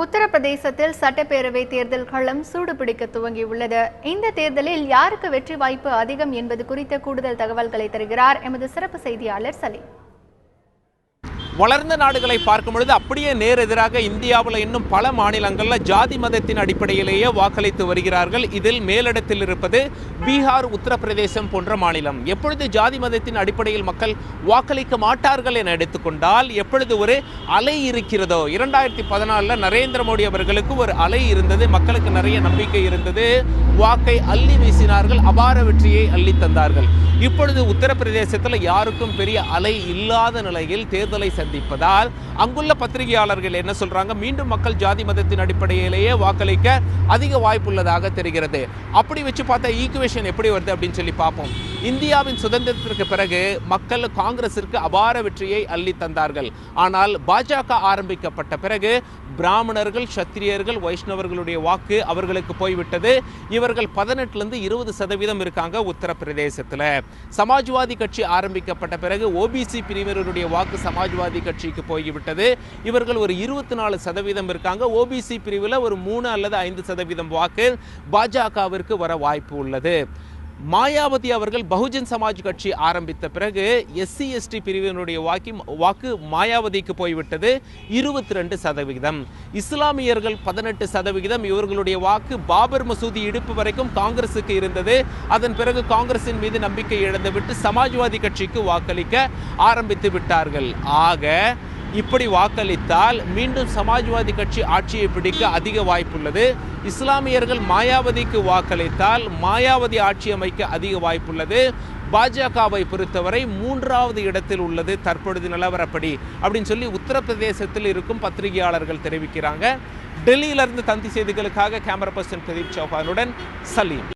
உத்தரப்பிரதேசத்தில் சட்டப்பேரவை தேர்தல் களம் சூடுபிடிக்க துவங்கியுள்ளது. இந்த தேர்தலில் யாருக்கு வெற்றி வாய்ப்பு அதிகம் என்பது குறித்த கூடுதல் தகவல்களை தருகிறார் எமது சிறப்பு செய்தியாளர் சலீம். வளர்ந்த நாடுகளை பார்க்கும் பொழுது அப்படியே நேர் எதிராக இந்தியாவில் இன்னும் பல மாநிலங்களில் ஜாதி மதத்தின் அடிப்படையிலேயே வாக்களித்து வருகிறார்கள். இதில் மேலிடத்தில் இருப்பது பீகார், உத்தரப்பிரதேசம் போன்ற மாநிலம். எப்பொழுது ஜாதி மதத்தின் அடிப்படையில் மக்கள் வாக்களிக்க மாட்டார்கள் என எடுத்துக்கொண்டால், எப்பொழுது ஒரு அலை இருக்கிறதோ, 2014 நரேந்திர மோடி அவர்களுக்கு ஒரு அலை இருந்தது, மக்களுக்கு நிறைய நம்பிக்கை இருந்தது, வாக்கை அள்ளி வீசினார்கள், அபார வெற்றியை அள்ளி தந்தார்கள். இப்பொழுது உத்தரப்பிரதேசத்தில் யாருக்கும் பெரிய அலை இல்லாத நிலையில் தேர்தலை சந்திப்பதால் அங்குள்ள பத்திரிகையாளர்கள் என்ன சொல்றாங்க, மீண்டும் மக்கள் ஜாதி மதத்தின் அடிப்படையிலேயே வாக்களிக்க அதிக வாய்ப்புள்ளதாக தெரிகிறது. அப்படி வச்சு பார்த்தா ஈக்குவேஷன் எப்படி வருது அப்படின்னு சொல்லி பார்ப்போம். இந்தியாவின் சுதந்திரத்திற்கு பிறகு மக்கள் காங்கிரசிற்கு அபார வெற்றியை அள்ளி தந்தார்கள். ஆனால் பாஜக ஆரம்பிக்கப்பட்ட பிறகு பிராமணர்கள், சத்திரியர்கள், வைஷ்ணவர்களுடைய வாக்கு அவர்களுக்கு போய்விட்டது. இவர்கள் 18லிருந்து 20% இருக்காங்க உத்தரப்பிரதேசத்தில். சமாஜ்வாதி கட்சி ஆரம்பிக்கப்பட்ட பிறகு ஓபிசி பிரிவினருடைய வாக்கு சமாஜ்வாதி கட்சிக்கு போய்விட்டது. இவர்கள் ஒரு 24% இருக்காங்க. ஓபிசி பிரிவில் ஒரு 3 அல்லது 5% வாக்கு பாஜகவிற்கு வர வாய்ப்பு உள்ளது. மாயாவதி அவர்கள் பகுஜன் சமாஜ் கட்சி ஆரம்பித்த பிறகு SC ST பிரிவினுடைய வாக்கு மாயாவதிக்கு போய்விட்டது, 22%. இஸ்லாமியர்கள் 18%. இவர்களுடைய வாக்கு பாபர் மசூதி இடிப்பு வரைக்கும் காங்கிரசுக்கு இருந்தது. அதன் பிறகு காங்கிரசின் மீது நம்பிக்கை இழந்துவிட்டு சமாஜ்வாதி கட்சிக்கு வாக்களிக்க ஆரம்பித்து விட்டார்கள். ஆக இப்படி வாக்களித்தால் மீண்டும் சமாஜ்வாதி கட்சி ஆட்சியை பிடிக்க அதிக வாய்ப்புள்ளது. இஸ்லாமியர்கள் மாயாவதிக்கு வாக்களித்தால் மாயாவதி ஆட்சி அமைக்க அதிக வாய்ப்புள்ளது. பாஜகவை பொறுத்தவரை 3வது இடத்தில் உள்ளது தற்பொழுது நிலவரப்படி அப்படின்னு சொல்லி உத்தரப்பிரதேசத்தில் இருக்கும் பத்திரிகையாளர்கள் தெரிவிக்கிறாங்க. டெல்லியிலிருந்து தந்தி செய்திகளுக்காக கேமரா பர்சன் பிரதீப் சௌஹானுடன் சலீம்.